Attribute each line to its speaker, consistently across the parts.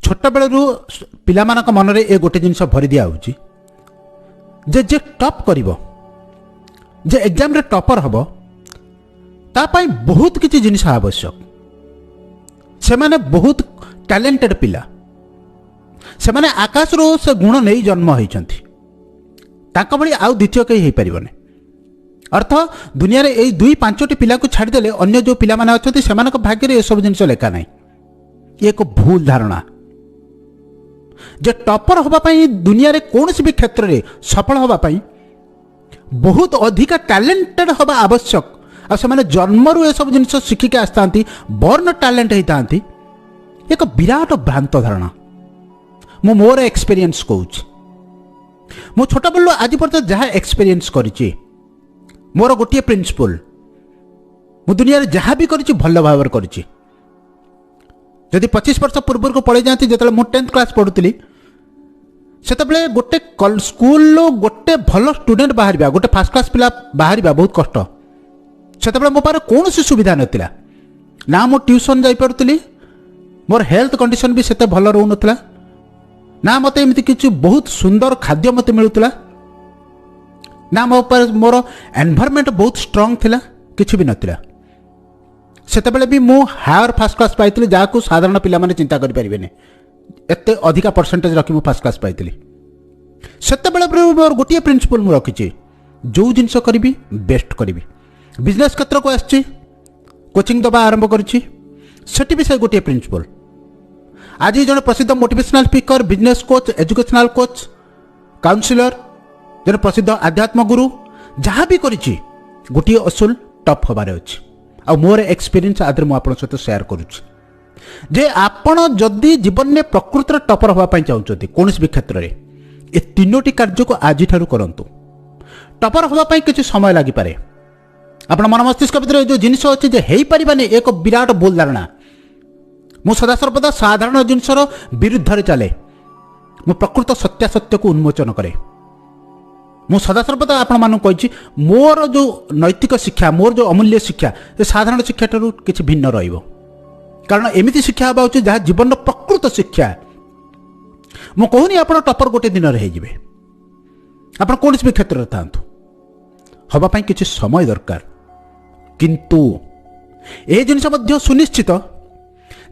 Speaker 1: छोट बेलू पिला मन में ये गोटे जिनस भरी दिया जे टॉप करिवो जे एग्जाम रे टॉपर हबो तापाई बहुत किसी जिनिस आवश्यक से माने बहुत टैलेंटेड पिला से माने आकाश रो से गुण नहीं जन्म होइचंती ताका भली आउ द्वितीय कई पारिबने अर्थ दुनिया रे एई दुई पांचटी पिला को छाड़ी देले अन्य जो पिला माने अछंती सेमानक भाग्य रे ए सब जिनिस लेखा नाही ये एक भूल धारणा जे टॉपर होबा पई दुनिया रे कोनसी भी क्षेत्र रे सफल होबा पई बहुत अधिक टैलेंटेड होबा आवश्यक आ से माने जन्मरु ए सब जिनिस शिखिके आस्तांती बर्न टैलेंट हेतांती एक विराट भ्रांत धारणा मो मोर एक्सपीरियंस कहूँ मो छोट बेलू आज पर्यटन जहाँ एक्सपीरियंस करिछि मोर गोटे प्रिंसिपल मु दुनिया रे जहाँ भी करिछि भल भाव करिछि जदि 25 वर्ष पूर्व को पड़े जाती जो मु 10th क्लास पढ़ुली से गोटे स्कूल गोटे भल स्टूडेंट बाहर गोटे फास्ट क्लास पिला बाहर बहुत कष्ट से मो पारे कौन सुविधा नाला ना मो ट्यूशन जापी मोर हेल्थ कंडीशन भी सेते भल रोला ना मत एमती किसी बहुत सुंदर खाद्य मत मिलूला ना मो पर मोर एनवायरनमेंट बहुत स्ट्रांग थिला किछि भी नथिला सेतेबेले भी मु हायर फास्ट क्लास पाइतली जाको साधारण पिला माने चिंता करि परिबेने एते अधिका परसेंटेज रखी मु फास्ट क्लास पाइतली सेतेबेले मोर गोटे प्रिंसिपल मु रखिछि जो जिंस करिबी बेस्ट करिबी बिजनेस क्षेत्र को आछि कोचिंग दबा आरंभ करिछि सेठी भी से गोटे प्रिंसिपल आज जन प्रसिद्ध motivational speaker business coach educational coach counsellor जन प्रसिद्ध आध्यात्म गुरु जहाँ भी करिछि गोटे असूल टॉप होबार अछि आ मोर एक्सपीरियंस आदर मु आपन सहित शेयर करूछि जे आपण जदि जीवन में प्रकृतर टॉपर होबा पई चाहउछथि कोनस भी क्षेत्र रे ए तीनोटी कार्य को आज ठारू करंतु टॉपर होबा पई किछि समय लागि पारे आपण मन मस्तिष्क भितर जो जिनिस अछि जे हेई परिबानी एक विराट भूल धारणा मु सदा सर्वदा साधारण जिनसर विरुद्ध रे चले मु प्रकृत सत्यासत्य को उन्मोचन करे मु सदा सर्वदा आपण मानु कहि मोर जो नैतिक शिक्षा मोर जो अमूल्य शिक्षा से साधारण शिक्षा ठारू किछि भिन्न रहिबो कारण एमिति शिक्षा हबा उचित जहाँ जीवन प्रकृत शिक्षा मु कहूनी आपण टॉपर गोटे दिन रे हेजिबे आपण कोनस भी क्षेत्र रे थांतु हबा पई किछि समय दरकार किंतु ए जिनिस मध्ये सुनिश्चित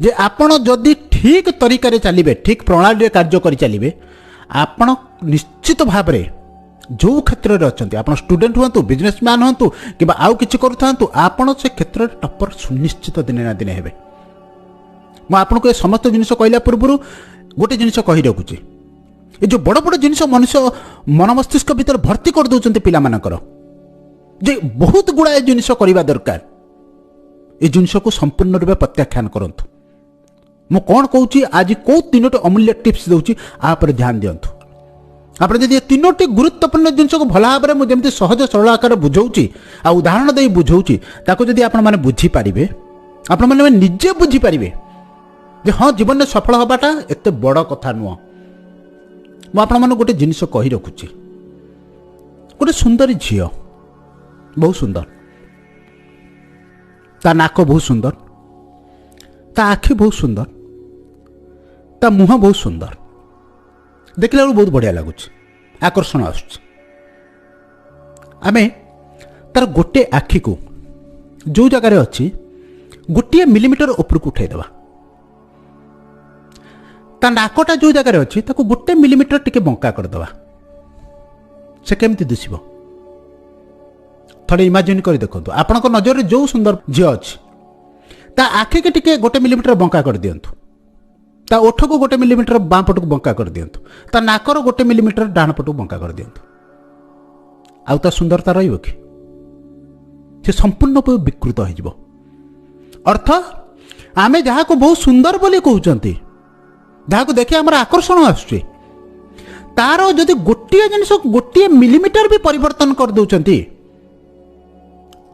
Speaker 1: जे आपण जदि ठीक तरीका रे चलिबे ठीक प्रणाली रे कार्य करि चलिबे आपण निश्चित भाव रे जो क्षेत्र रे अछंती आपण स्टूडेंट हुंतु बिजनेसमैन हुंतु किबा आउ किछि करूथांतु आपण से क्षेत्र रे टॉपर सुनिश्चित दिने ना दिने हेबे मु आपण को समस्त जिनिस कहला पूर्व गोटे जिनिस कहि रखुची ए जो बड़ बड़ जिनिस मनुष्य मन मस्तिष्क भीतर भर्ती कर दउचंती पिला मानकर जे बहुत गुड़ा जिनिस करबा दरकार ए जिनिस को संपूर्ण रूप प्रत्याख्यान करंतु मु कोन कहूची आज को तीनोटी अमूल्य टिप्स दउची आ पर ध्यान दियंतु आप जब तीनोटी गुरुत्वपूर्ण जिनस को भल भाव में मुझे सहज सरल आकार बुझाऊँगी आ उदाहरण दे बुझाऊँगी ताको जदि आपण माने बुझी पारिबे आपण माने निजे बुझी पारिबे जे हाँ जीवन में सफल हबाटा एते बड़ कथा नुह मु आपण माने गोटे जिनिस कहि रखुची गोटे सुंदर झियो बहुत सुंदर ता नाक बहुत सुंदर ता आखि बहुत सुंदर ता मुह बहुत सुंदर देखला बहुत बढ़िया लगुच आकर्षण आसुच आमे तार गोटे आखि को जो जगार अच्छी गोटे मिलीमीटर उपरକୁ उठाईदेवा ता नाकटा जो जगार अच्छी ताको गोटे मिलीमीटर टिके बंका करदेवा से केमती दिसिबो थोड़े इमेजिन कर देखो आपनक नजर रे जो सुंदर झियो अच्छी ता आखि के टिके गोटे मिलीमीटर बंका कर दियंतु ता ओठ को गोटे मिलीमीटर बाँ पट को बंका कर दियंतु ता नाकर गोटे मिलीमीटर डाण पट को बंका कर दियंतु आउ ता सुंदरता रहिबो कि से संपूर्ण विकृत हो जिवो अर्थ आमे जहाँ को बहुत सुंदर बोली कहउचंती जहाँ को देखि हमर आकर्षण आसुची तार जदि गोटे जिनिस गोटे मिलीमीटर भी परिवर्तन कर दउचंती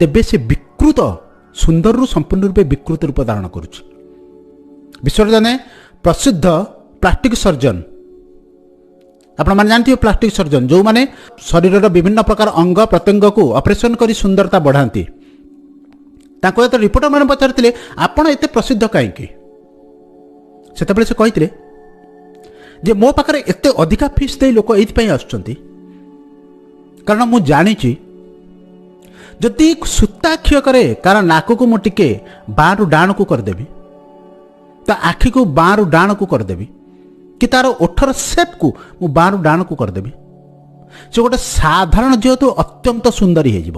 Speaker 1: तेबे से विकृत सुंदर रु संपूर्ण रूपे विकृत रूप धारण करुची विश्व जने प्रसिद्ध प्लास्टिक सर्जन आपण माने जानथि प्लास्टिक सर्जन जो माने शरीर विभिन्न प्रकार अंग प्रत्यंग को ऑपरेशन करी सुंदरता बढ़ाती ताको एत रिपोर्टर माने पचारथिले आपण एते प्रसिद्ध काहेकि सेतबेले से कहिथिले ଯେ ମୋ ପାଖରେ ଏତେ ଅଧିକା ଫିସ୍ ଦେଇ ଲୋକ ଏଇଥିପାଇଁ ଆସୁଛନ୍ତି କାରଣ ମୁଁ ଜାଣିଛି ଯଦି ସୂତାକ୍ଷୟ କରେ କାରଣ ନାକକୁ ମୁଁ ଟିକେ ବାଁରୁ ଡାଣକୁ କରିଦେବି, ତା ଆଖିକୁ ବାଁରୁ ଡାଣକୁ କରିଦେବି, କି ତାର ଓଠର ସେପ୍କୁ ମୁଁ ବାଁରୁ ଡାଣକୁ କରିଦେବି, ସେ ଗୋଟେ ସାଧାରଣ ଯେହେତୁ ଅତ୍ୟନ୍ତ ସୁନ୍ଦରୀ ହେଇଯିବ।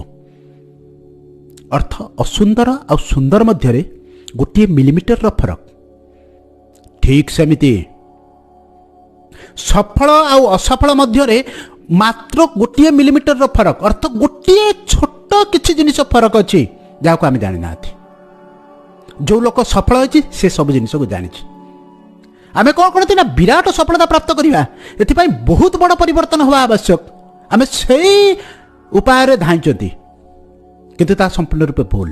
Speaker 1: ଅର୍ଥ ଅସୁନ୍ଦର ଆଉ ସୁନ୍ଦର ମଧ୍ୟରେ ଗୋଟିଏ ମିଲିମିଟରର ଫରକ। ଠିକ୍ ସେମିତି ସଫଳ ଆଉ ଅସଫଳ ମଧ୍ୟରେ ମାତ୍ର ଗୋଟିଏ ମିଲିମିଟରର ଫରକ, ଅର୍ଥ ଗୋଟିଏ ଛୋଟ କିଛି ଜିନିଷ ଫରକ ଅଛି ଯାହାକୁ ଆମେ ଜାଣିନାହାନ୍ତି। ଯେଉଁ ଲୋକ ସଫଳ ହୋଇଛି ସେ ସବୁ ଜିନିଷକୁ ଜାଣିଛି। ଆମେ କ'ଣ କରନ୍ତି ନା ବିରାଟ ସଫଳତା ପ୍ରାପ୍ତ କରିବା, ଏଥିପାଇଁ ବହୁତ ବଡ଼ ପରିବର୍ତ୍ତନ ହେବା ଆବଶ୍ୟକ। ଆମେ ସେଇ ଉପାୟରେ ଧାଇଁଛନ୍ତି, କିନ୍ତୁ ତାହା ସମ୍ପୂର୍ଣ୍ଣ ରୂପେ ଭୁଲ।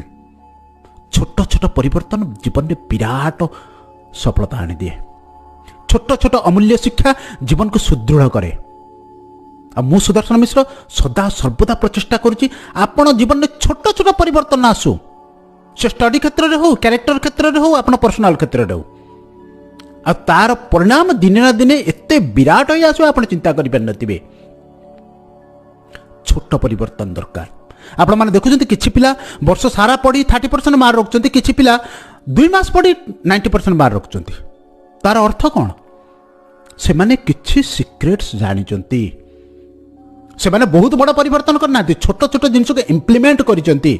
Speaker 1: ଛୋଟ ଛୋଟ ପରିବର୍ତ୍ତନ ଜୀବନରେ ବିରାଟ ସଫଳତା ଆଣିଦିଏ। ଛୋଟ ଛୋଟ ଅମୂଲ୍ୟ ଶିକ୍ଷା ଜୀବନକୁ ସୁଦୃଢ଼ କରେ। ଆଉ ମୁଁ ସୁଦର୍ଶନ ମିଶ୍ର ସଦା ସର୍ବଦା ପ୍ରଚେଷ୍ଟା କରୁଛି ଆପଣ ଜୀବନରେ ଛୋଟ ଛୋଟ ପରିବର୍ତ୍ତନ ଆସୁ, ସେ ଷ୍ଟଡି କ୍ଷେତ୍ରରେ ହେଉ, କ୍ୟାରେକ୍ଟର କ୍ଷେତ୍ରରେ ହେଉ, ଆପଣ ପର୍ସନାଲ କ୍ଷେତ୍ରରେ ହେଉ, ଆଉ ତାର ପରିଣାମ ଦିନେ ନା ଦିନେ ଏତେ ବିରାଟ ହୋଇ ଆସିବ ଆପଣ ଚିନ୍ତା କରିପାରିନଥିବେ। ଛୋଟ ପରିବର୍ତ୍ତନ ଦରକାର। ଆପଣମାନେ ଦେଖୁଛନ୍ତି କିଛି ପିଲା ବର୍ଷ ସାରା ପଢ଼ି 30% ମାର୍କ ରଖୁଛନ୍ତି, କିଛି ପିଲା 2 ମାସ ପଢ଼ି 90% ମାର୍କ ରଖୁଛନ୍ତି। ତାର ଅର୍ଥ କ'ଣ? ସେମାନେ କିଛି ସିକ୍ରେଟ୍ସ ଜାଣିଛନ୍ତି, ସେମାନେ ବହୁତ ବଡ଼ ପରିବର୍ତ୍ତନ କରିନାହାନ୍ତି, ଛୋଟ ଛୋଟ ଜିନିଷକୁ ଇମ୍ପ୍ଲିମେଣ୍ଟ କରିଛନ୍ତି,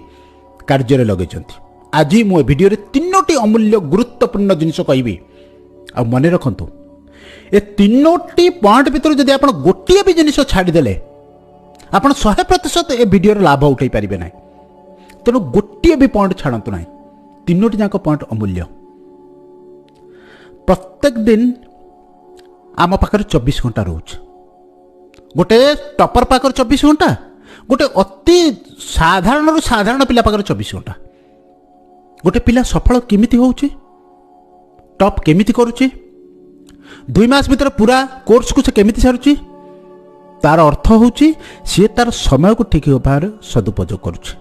Speaker 1: କାର୍ଯ୍ୟରେ ଲଗେଇଛନ୍ତି। ଆଜି ମୁଁ ଏ ଭିଡ଼ିଓରେ 3ଟି ଅମୂଲ୍ୟ ଗୁରୁତ୍ୱପୂର୍ଣ୍ଣ ଜିନିଷ କହିବି। ଆଉ ମନେ ରଖନ୍ତୁ, ଏ 3ଟି ପଏଣ୍ଟ ଭିତରୁ ଯଦି ଆପଣ ଗୋଟିଏ ବି ଜିନିଷ ଛାଡ଼ିଦେଲେ ଆପଣ 100% ଏ ଭିଡ଼ିଓର ଲାଭ ଉଠାଇ ପାରିବେ ନାହିଁ। ତେଣୁ ଗୋଟିଏ ବି ପଏଣ୍ଟ ଛାଡ଼ନ୍ତୁ ନାହିଁ, 3ଟି ଯାକ ପଏଣ୍ଟ ଅମୂଲ୍ୟ। ପ୍ରତ୍ୟେକ ଦିନ ଆମ ପାଖରେ 24 ଘଣ୍ଟା ରହୁଛି। ଗୋଟେ ଟପର ପାଖରେ 24 ଘଣ୍ଟା, ଗୋଟେ ଅତି ସାଧାରଣରୁ ସାଧାରଣ ପିଲା ପାଖରେ 24 ଘଣ୍ଟା। ଗୋଟେ ପିଲା ସଫଳ କେମିତି ହେଉଛି, ଟପ୍ କେମିତି କରୁଛି, 2 ମାସ ଭିତରେ ପୁରା କୋର୍ସକୁ ସେ କେମିତି ସାରୁଛି, ତାର ଅର୍ଥ ହେଉଛି ସିଏ ତାର ସମୟକୁ ଠିକ୍ ଭାବରେ ସଦୁପଯୋଗ କରୁଛି।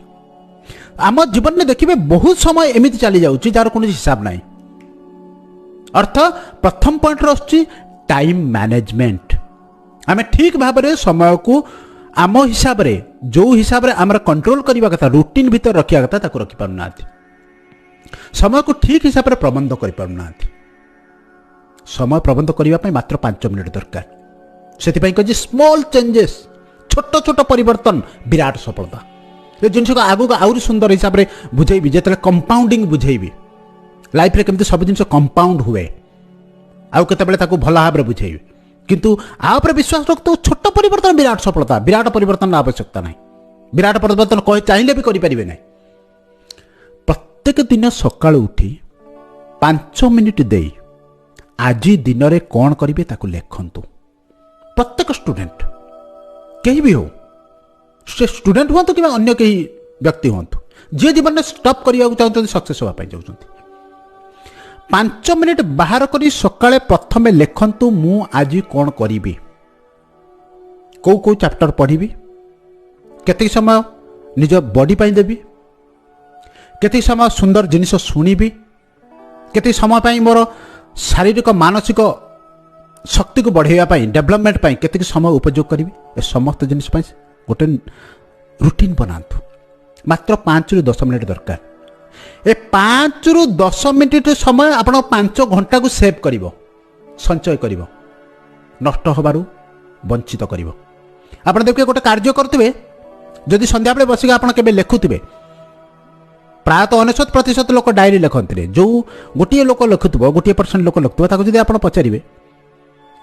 Speaker 1: ଆମ ଜୀବନରେ ଦେଖିବେ ବହୁତ ସମୟ ଏମିତି ଚାଲି ଯାଉଛି ଯାହାର କୌଣସି ହିସାବ ନାହିଁ। ଅର୍ଥ ପ୍ରଥମ ପଏଣ୍ଟରେ ଆସୁଛି ଟାଇମ୍ ମ୍ୟାନେଜମେଣ୍ଟ। ଆମେ ଠିକ୍ ଭାବରେ ସମୟକୁ ଆମ ହିସାବରେ, ଯେଉଁ ହିସାବରେ ଆମର କଣ୍ଟ୍ରୋଲ କରିବା କଥା, ରୁଟିନ୍ ଭିତରେ ରଖିବା କଥା, ତାକୁ ରଖିପାରୁନାହାନ୍ତି। ସମୟକୁ ଠିକ୍ ହିସାବରେ ପ୍ରବନ୍ଧ କରିପାରୁନାହାନ୍ତି। ସମୟ ପ୍ରବନ୍ଧ କରିବା ପାଇଁ ମାତ୍ର 5 ମିନିଟ୍ ଦରକାର। ସେଥିପାଇଁ କହୁଛି ସ୍ମଲ୍ ଚେଞ୍ଜେସ୍, ଛୋଟ ଛୋଟ ପରିବର୍ତ୍ତନ ବିରାଟ ସଫଳତା। ଏ ଜିନିଷକୁ ଆଗକୁ ଆହୁରି ସୁନ୍ଦର ହିସାବରେ ବୁଝେଇବି ଯେତେବେଳେ କମ୍ପାଉଣ୍ଡିଂ ବୁଝେଇବି, ଲାଇଫରେ କେମିତି ସବୁ ଜିନିଷ କମ୍ପାଉଣ୍ଡ ହୁଏ, ଆଉ କେତେବେଳେ ତାକୁ ଭଲ ଭାବରେ ବୁଝେଇବି। କିନ୍ତୁ ଆ ଉପରେ ବିଶ୍ୱାସ ରଖନ୍ତୁ, ଛୋଟ ପରିବର୍ତ୍ତନ ବିରାଟ ସଫଳତା। ବିରାଟ ପରିବର୍ତ୍ତନର ଆବଶ୍ୟକତା ନାହିଁ। ବିରାଟ ପରିବର୍ତ୍ତନ ଚାହିଁଲେ ବି କରିପାରିବେ ନାହିଁ। ପ୍ରତ୍ୟେକ ଦିନ ସକାଳୁ ଉଠି 5 ମିନିଟ୍ ଦେଇ ଆଜି ଦିନରେ କ'ଣ କରିବେ ତାକୁ ଲେଖନ୍ତୁ। ପ୍ରତ୍ୟେକ ଷ୍ଟୁଡେଣ୍ଟ, କେହି ବି ହେଉ, ସେ ଷ୍ଟୁଡେଣ୍ଟ ହୁଅନ୍ତୁ କିମ୍ବା ଅନ୍ୟ କେହି ବ୍ୟକ୍ତି ହୁଅନ୍ତୁ, ଯିଏ ଜୀବନରେ ଷ୍ଟପ୍ କରିବାକୁ ଚାହୁଁଛନ୍ତି, ସକ୍ସେସ୍ ହେବା ପାଇଁ ଚାହୁଁଛନ୍ତି, 5 ମିନିଟ୍ ବାହାର କରି ସକାଳେ ପ୍ରଥମେ ଲେଖନ୍ତୁ ମୁଁ ଆଜି କ'ଣ କରିବି, କେଉଁ କେଉଁ ଚାପ୍ଟର ପଢ଼ିବି, କେତିକି ସମୟ ନିଜ ବଡି ପାଇଁ ଦେବି, କେତିକି ସମୟ ସୁନ୍ଦର ଜିନିଷ ଶୁଣିବି, କେତିକି ସମୟ ପାଇଁ ମୋର ଶାରୀରିକ ମାନସିକ ଶକ୍ତିକୁ ବଢ଼ାଇବା ପାଇଁ, ଡେଭଲପମେଣ୍ଟ ପାଇଁ କେତିକି ସମୟ ଉପଯୋଗ କରିବି। ଏ ସମସ୍ତ ଜିନିଷ ପାଇଁ ଗୋଟେ ରୁଟିନ୍ ବନାନ୍ତୁ। ମାତ୍ର 5ରୁ 10 ମିନିଟ୍ ଦରକାର। ଏ 5ରୁ 10 ମିନିଟ୍ ସମୟ ଆପଣ 5 ଘଣ୍ଟାକୁ ସେଭ୍ କରିବ, ସଞ୍ଚୟ କରିବ, ନଷ୍ଟ ହେବାରୁ ବଞ୍ଚିତ କରିବ। ଆପଣ ଦେଖିବେ ଗୋଟେ କାର୍ଯ୍ୟ କରୁଥିବେ, ଯଦି ସନ୍ଧ୍ୟାବେଳେ ବସିକି ଆପଣ କେବେ ଲେଖୁଥିବେ, ପ୍ରାୟତଃ 99% ଲୋକ ଡାଏରୀ ଲେଖନ୍ତିନି। ଯେଉଁ ଗୋଟିଏ ଲୋକ ଲେଖୁଥିବ, 1% ଲୋକ ଲେଖୁଥିବ, ତାକୁ ଯଦି ଆପଣ ପଚାରିବେ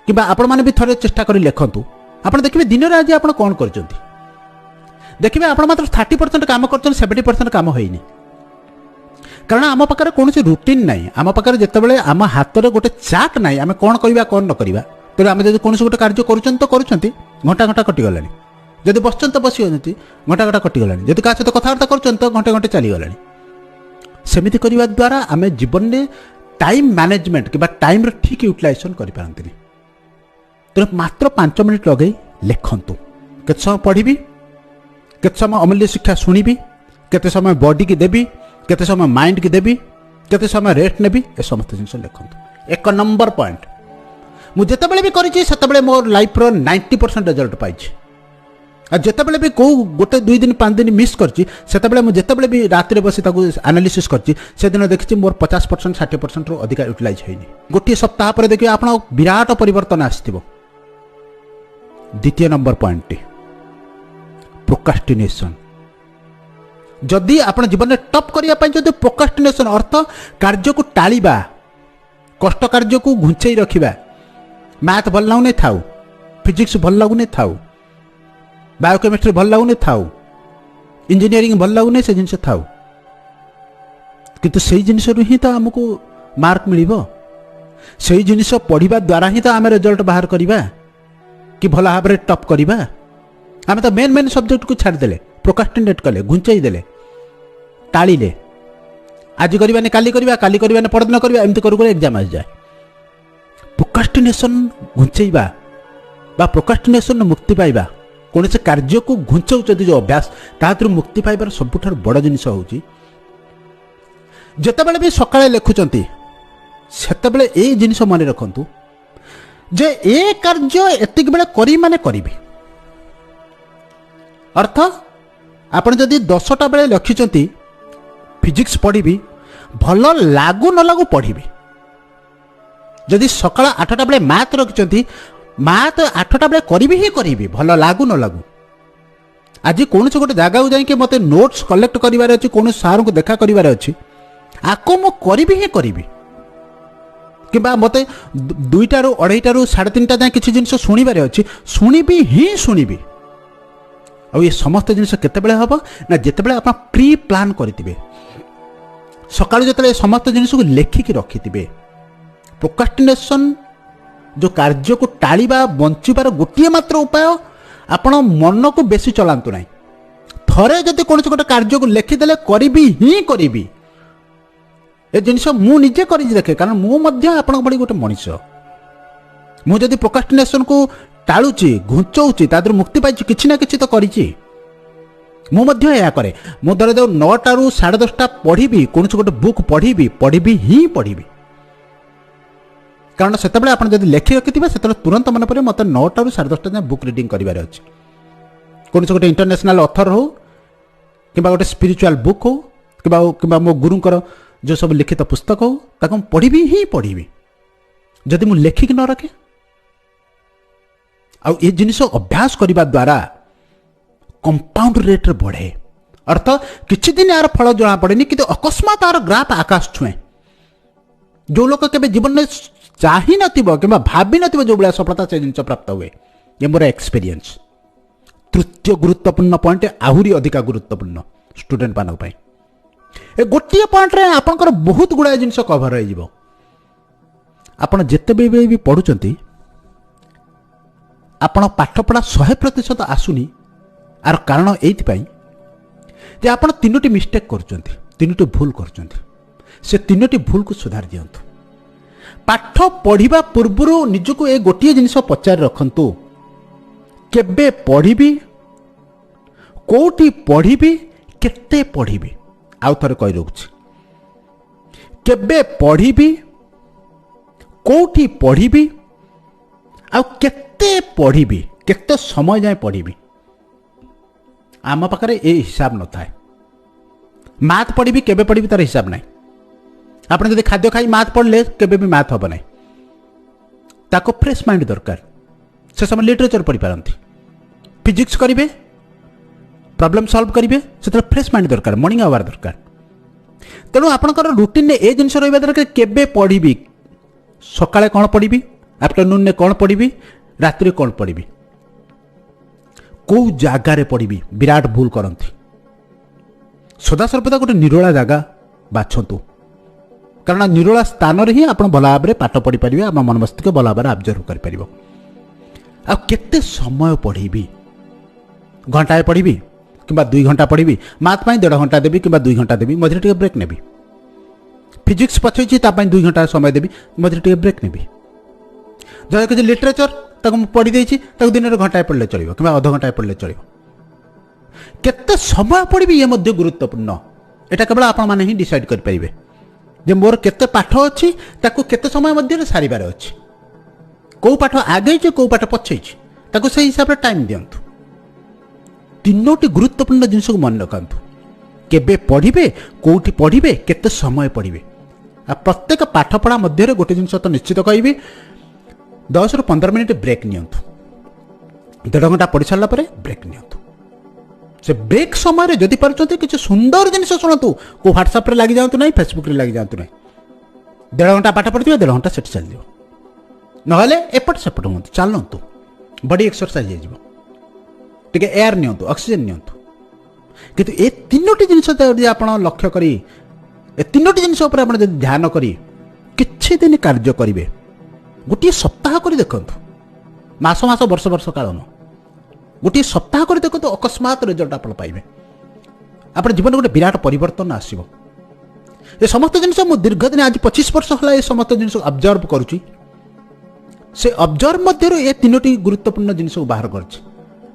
Speaker 1: କିମ୍ବା ଆପଣମାନେ ବି ଥରେ ଚେଷ୍ଟା କରି ଲେଖନ୍ତୁ, ଆପଣ ଦେଖିବେ ଦିନରେ ଆଜି ଆପଣ କ'ଣ କରିଛନ୍ତି। ଦେଖିବେ ଆପଣ ମାତ୍ର 30% କାମ କରୁଛନ୍ତି, 70% କାମ ହେଇନି। କାରଣ ଆମ ପାଖରେ କୌଣସି ରୁଟିନ୍ ନାହିଁ। ଆମ ପାଖରେ ଯେତେବେଳେ ଆମ ହାତରେ ଗୋଟେ ଚାର୍ଟ ନାହିଁ, ଆମେ କ'ଣ କରିବା କ'ଣ ନ କରିବା, ତେଣୁ ଆମେ ଯଦି କୌଣସି ଗୋଟେ କାର୍ଯ୍ୟ କରୁଛନ୍ତି ତ କରୁଛନ୍ତି, ଘଣ୍ଟା ଘଣ୍ଟା କଟିଗଲାଣି। ଯଦି ବସୁଛନ୍ତି ତ ବସିଛନ୍ତି, ଘଣ୍ଟା ଘଣ୍ଟା କଟିଗଲାଣି। ଯଦି କାହା ସହିତ କଥାବାର୍ତ୍ତା କରୁଛନ୍ତି ତ ଘଣ୍ଟେ ଘଣ୍ଟେ ଚାଲିଗଲାଣି। ସେମିତି କରିବା ଦ୍ୱାରା ଆମେ ଜୀବନରେ ଟାଇମ୍ ମ୍ୟାନେଜମେଣ୍ଟ କିମ୍ବା ଟାଇମ୍ର ଠିକ୍ ୟୁଟିଲାଇଜେସନ୍ କରିପାରନ୍ତିନି। ତେଣୁ ମାତ୍ର 5 ମିନିଟ୍ ଲଗାଇ ଲେଖନ୍ତୁ। କେତେ ସମୟ ପଢ଼ିବି, କେତେ ସମୟ ଅମୂଲ୍ୟ ଶିକ୍ଷା ଶୁଣିବି, କେତେ ସମୟ ବଡିକି ଦେବି, କେତେ ସମୟ ମାଇଣ୍ଡକି ଦେବି, କେତେ ସମୟ ରେଷ୍ଟ ନେବି, ଏ ସମସ୍ତ ଜିନିଷ ଲେଖନ୍ତୁ। 1 ନମ୍ବର ପଏଣ୍ଟ, मुझे जितेबाला भी कर मोर लाइफ 90% रिजल्ट पाई आ जितेबाला भी कौ गोटे 2 दिन 5 दिन मिस करते मुझे भी रात बसी एनालिसिस कर दिन देखी मोर 50% 60% रु अधिक यूटिलाइज होनी गोटे सप्ताह पर देखिए आप विराट परिवर्तन आसो। द्वितीय नंबर पॉइंट प्रोक्रास्टिनेशन। जदि आप जीवन में टॉप करने जो प्रोक्रास्टिनेशन अर्थ कार्य को टाळिबा कष्ट कार्य को घुंचई रखिबा मैथ भल लगुनि थाउ फिजिक्स भल लगुनि थाउ बायोकेमिस्ट्री भल लगुनि थाउ इंजीनियरिंग भल लगुनि से जिनस थाउ किंतु से जिनस ही तो आमको मार्क मिलिबो से जिनस पढ़िबा द्वारा ही तो आम रिजल्ट बाहर करिबा कि भल भाव में टॉप करिबा। आम तो मेन मेन सब्जेक्ट को छाड़देले प्रोक्रास्टिनेट कले घुंचई देले टाळिले आज करवानी काली करवा काली करवानी परदिन करवा एमती करू एग्जाम आस जाए। प्रोक्रास्टिनेशन घुंचैबा बा प्रोक्रास्टिनेशन मुक्ति पाइबा कौन से कार्य को घुंचाऊँ जो अभ्यास तादर मुक्ति पाइबार सबुठ बड़ जिनिस होची जेतेबेले भी सकाळे लेखुचंती सेतेबेले ए जिनिस मन रखंतु जे ए कार्य एतिक बेले करी माने करिवे अर्थ आपण जदि 10टा बेले लिखिचंती फिजिक्स पढ़ी भल लागू न लागू पढ़ी जदि सकाळ 8टा बेले मैथ रखिचंती मैथ 8टा बेले करी ही करी भल लागू न लागू। आज कौन से गोटे जगह को जाइए मत नोट्स कलेक्ट करार अच्छी कौन सार को देखा करार अच्छी आपको मु करी ही करी कि मत 2टा रू 2:30 रू 3:30 जाए किसी जिन शुणवे अच्छी शुणी ही शुणी आ ये समस्त जिन केत हम ना जिते आप प्री प्लान करेंगे सका जो समस्त जिन को लेखिकी रखिथे। प्रोक्रास्टिनेशन जो कार्य को टाळिबा बंचिबार गोटे मात्र उपाय आपण मन को बेसी चलांतु ना थरे जदि कौन से गोटे कार्य को लेखिदेले करी ही करी ए जिनिस मु निजे कर देखे कारण मुझे आपण भली गोटे मनीष मुझे प्रोक्रास्टिनेशन को टाळुची घुंचौची तादर मुक्ति पाई किछि ना किछि तो करिछि मुझे कै मुझे जो 9टा रू 10:30 पढ़ी कौन से गोटे बुक पढ़ी ही पढ़ी कारण से आप लेखि रखिथे से तुरंत मन पड़े मत 9टा रू 10:30 जाए बुक रिडिंग करार अच्छे कौन से गोटे इंटरनेशनल ऑथर हो कि गोटे स्पिरिचुअल बुक हो कि मो गुरुंकर जो सब लिखित पुस्तक हो ताको पढ़ी ही पढ़ी जदि मुझे लेखिक न रखे आउ ये जिनिस अभ्यास करने द्वारा कंपाउंड रेट बढ़े अर्थ किछि दिन यार फल जना पड़ेनि कि अकस्मात यार ग्राफ आकाश छुए जो लोग के जीवन में चाही नथिबो कि भाभी नथिबो जो बड़ा सफलता से जिनिस प्राप्त हुए ये मोर एक्सपीरियंस। तृतीय गुरुत्वपूर्ण पॉइंट आहुरी अधिक गुरुत्वपूर्ण स्टूडेंट मान ए गोटे पॉइंट रे आपनकर बहुत गुड़ा जिनिस कवर हो आपण जेते भी पढ़ुचंती आपण पाठपढ़ा 100% आसुनी आर कारण ये आप 3टी मिस्टेक कर 3टी भूल कर से 3टी भूल को सुधार दिंतु। पाठ पढ़ा पूर्वर निजको ए गोटे जिनिस पचार रखंतु केबे पढ़ी कोठी पढ़ी केते पढ़ी आउ थरे कहि रोछि केबे पढ़ी कोठी पढ़ी आ केते पढ़ी केते समय जाए पढ़ी आम पाखे ये हिसाब न थाए मैथ पढ़ी केबे पढ़ी तार हिसाब ना आप जब खाद्य खाई मैथ पढ़ले केबे भी मैथ हम ना ताको फ्रेश माइंड दरकार से समय लिटरेचर पढ़ी पारती फिजिक्स करेंगे प्रॉब्लम सॉल्व करेंगे से फ्रेश माइंड दरकार मॉर्निंग आवर दरकार तेणु आपंकर रुटीन ये जिन रहा दरकार केबे पढ़ी सकाळे कौन पढ़ी आफ्टरनून ने कौन पढ़ी रात्रि कौन पढ़ी कौ जगार पढ़ी विराट भूल करती सदासर्वदा गोटे निरोला जगह बाछंतु कारण निरोला स्थान ही आप भल भाव में पाठ पढ़ी पारे आप मन मस्तिष्क भल भाव ऑब्जर्व कर आते समय पढ़ी घंटाए पढ़ी कि 2 घंटा पढ़ी मैथ 1.5 घंटा देवी कि 2 घंटा देवी मझे टे ब्रेक नेबी फिजिक्स पछई 2 घंटा समय देवी मझे टे ब्रेक नेबी जहाँ कि लिटरेचर पढ़ी देती दिन में घंटाए पढ़ले चलो कि अध घंटाए पढ़ले चलो केते समय पढ़ी ये गुरुत्वपूर्ण यहाँ केवल आपण मैंने ही डिसाइड करेंगे जे मोर केते पाठ अच्छी केते समय मध्य सारिबार अच्छी କେଉଁ ପାଠ ଆଗେଇଛି କେଉଁ ପାଠ ପଛେଇଛି ତାକୁ ସେଇ ହିସାବରେ ଟାଇମ୍ ଦିଅନ୍ତୁ। ତିନୋଟି ଗୁରୁତ୍ୱପୂର୍ଣ୍ଣ ଜିନିଷକୁ ମନେ ରଖନ୍ତୁ। କେବେ ପଢ଼ିବେ, କେଉଁଠି ପଢ଼ିବେ, କେତେ ସମୟ ପଢ଼ିବେ। ଆଉ ପ୍ରତ୍ୟେକ ପାଠପଢ଼ା ମଧ୍ୟରେ ଗୋଟେ ଜିନିଷ ତ ନିଶ୍ଚିତ କହିବି, 10ରୁ 15 ମିନିଟ୍ ବ୍ରେକ୍ ନିଅନ୍ତୁ। 1.5 ଘଣ୍ଟା ପଢ଼ି ସାରିଲା ପରେ ବ୍ରେକ୍ ନିଅନ୍ତୁ। ସେ ବ୍ରେକ୍ ସମୟରେ ଯଦି ପାରୁଛନ୍ତି କିଛି ସୁନ୍ଦର ଜିନିଷ ଶୁଣନ୍ତୁ। କେଉଁ ହ୍ୱାଟ୍ସଆପ୍ରେ ଲାଗିଯାଆନ୍ତୁ ନାହିଁ, ଫେସବୁକ୍ରେ ଲାଗିଯାଆନ୍ତୁ ନାହିଁ। 1.5 ଘଣ୍ଟା ପାଠ ପଢ଼ିଥିବେ, 1.5 ଘଣ୍ଟା ସେଠି ଚାଲିଯିବ। ନହେଲେ ଏପଟ ସେପଟ ହୁଅନ୍ତୁ, ଚାଲନ୍ତୁ, ବଡି ଏକ୍ସରସାଇଜ୍ ହେଇଯିବ। ଟିକେ ଏୟାର ନିଅନ୍ତୁ, ଅକ୍ସିଜେନ୍ ନିଅନ୍ତୁ। କିନ୍ତୁ ଏ ତିନୋଟି ଜିନିଷ ଯଦି ଆପଣ ଲକ୍ଷ୍ୟ କରି, ଏ ତିନୋଟି ଜିନିଷ ଉପରେ ଆପଣ ଯଦି ଧ୍ୟାନ କରି କିଛି ଦିନ କାର୍ଯ୍ୟ କରିବେ, ଗୋଟିଏ ସପ୍ତାହ କରି ଦେଖନ୍ତୁ, ମାସ ମାସ ବର୍ଷ ବର୍ଷ କାଳ ନୁହଁ, ଗୋଟିଏ ସପ୍ତାହ କରି ଦେଖନ୍ତୁ, ଅକସ୍ମାତ୍ ରେଜଲ୍ଟ ଆପଣ ପାଇବେ। ଆପଣ ଜୀବନରେ ଗୋଟେ ବିରାଟ ପରିବର୍ତ୍ତନ ଆସିବ। ଏ ସମସ୍ତ ଜିନିଷ ମୁଁ ଦୀର୍ଘ ଦିନ, ଆଜି 25 ବର୍ଷ ହେଲା ଏ ସମସ୍ତ ଜିନିଷ ଅବଜର୍ଭ କରୁଛି। ସେ ଅବଜର୍ଭ ମଧ୍ୟରୁ ଏ ତିନୋଟି ଗୁରୁତ୍ୱପୂର୍ଣ୍ଣ ଜିନିଷକୁ ବାହାର କରିଛି।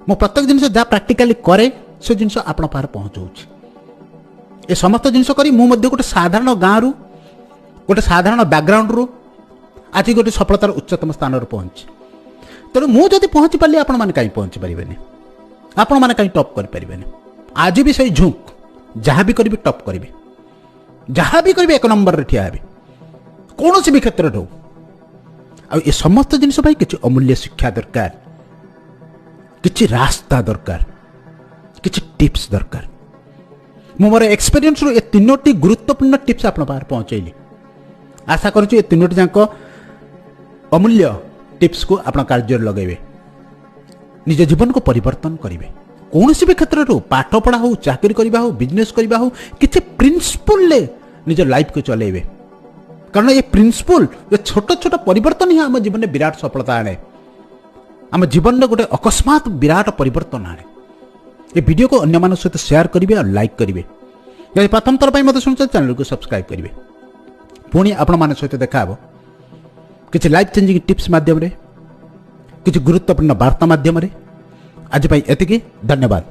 Speaker 1: ମୁଁ ପ୍ରତ୍ୟେକ ଜିନିଷ ଯାହା ପ୍ରାକ୍ଟିକାଲି କରେ ସେ ଜିନିଷ ଆପଣ ପାଖରେ ପହଞ୍ଚଉଛି। ଏ ସମସ୍ତ ଜିନିଷ କରି ମୁଁ ମଧ୍ୟ ଗୋଟେ ସାଧାରଣ ଗାଁରୁ, ଗୋଟେ ସାଧାରଣ ବ୍ୟାକଗ୍ରାଉଣ୍ଡରୁ ଆଜି ଗୋଟେ ସଫଳତାର ଉଚ୍ଚତମ ସ୍ଥାନରେ ପହଞ୍ଚି। ତେଣୁ ମୁଁ ଯଦି ପହଞ୍ଚି ପାରିଲି, ଆପଣମାନେ କାହିଁ ପହଞ୍ଚି ପାରିବେନି? ଆପଣମାନେ କାହିଁ ଟପ୍ କରିପାରିବେନି? ଆଜି ବି ସେଇ ଝୁଙ୍କ, ଯାହା ବି କରିବି ଟପ୍ କରିବି, ଯାହା ବି କରିବି 1 ନମ୍ବରରେ ଠିଆ ହେବି, କୌଣସି ବି କ୍ଷେତ୍ରରେ ହଉ। ଆଉ ଏ ସମସ୍ତ ଜିନିଷ ପାଇଁ କିଛି ଅମୂଲ୍ୟ ଶିକ୍ଷା ଦରକାର, କିଛି ରାସ୍ତା ଦରକାର, କିଛି ଟିପ୍ସ ଦରକାର। ମୁଁ ମୋର ଏକ୍ସପେରିଏନ୍ସରୁ ଏ ତିନୋଟି ଗୁରୁତ୍ୱପୂର୍ଣ୍ଣ ଟିପ୍ସ ଆପଣଙ୍କ ପାଖରେ ପହଞ୍ଚାଇଲି। ଆଶା କରୁଛି ଏ ତିନୋଟି ଯାକ ଅମୂଲ୍ୟ ଟିପ୍ସକୁ ଆପଣ କାର୍ଯ୍ୟରେ ଲଗାଇବେ, ନିଜ ଜୀବନକୁ ପରିବର୍ତ୍ତନ କରିବେ। କୌଣସି ବି କ୍ଷେତ୍ରରେ ହଉ, ପାଠପଢ଼ା ହଉ, ଚାକିରି କରିବା ହଉ, ବିଜନେସ୍ କରିବା ହଉ, କିଛି ପ୍ରିନ୍ସିପଲ୍ରେ ନିଜ ଲାଇଫ୍କୁ ଚଲେଇବେ। କାରଣ ଏ ପ୍ରିନ୍ସିପଲ୍, ଏ ଛୋଟ ଛୋଟ ପରିବର୍ତ୍ତନ ହିଁ ଆମ ଜୀବନରେ ବିରାଟ ସଫଳତା ଆଣେ, ଆମ ଜୀବନରେ ଗୋଟେ ଅକସ୍ମାତ୍ ବିରାଟ ପରିବର୍ତ୍ତନ ଆଣେ। ଏ ଭିଡ଼ିଓକୁ ଅନ୍ୟମାନଙ୍କ ସହିତ ସେୟାର କରିବେ ଆଉ ଲାଇକ୍ କରିବେ। ଯଦି ପ୍ରଥମ ଥର ପାଇଁ ମୋତେ ଶୁଣୁଛନ୍ତି, ଚ୍ୟାନେଲକୁ ସବସ୍କ୍ରାଇବ୍ କରିବେ। ପୁଣି ଆପଣମାନଙ୍କ ସହିତ ଦେଖା ହେବ କିଛି ଲାଇଫ୍ ଚେଞ୍ଜିଂ ଟିପ୍ସ ମାଧ୍ୟମରେ, କିଛି ଗୁରୁତ୍ୱପୂର୍ଣ୍ଣ ବାର୍ତ୍ତା ମାଧ୍ୟମରେ। ଆଜି ପାଇଁ ଏତିକି, ଧନ୍ୟବାଦ।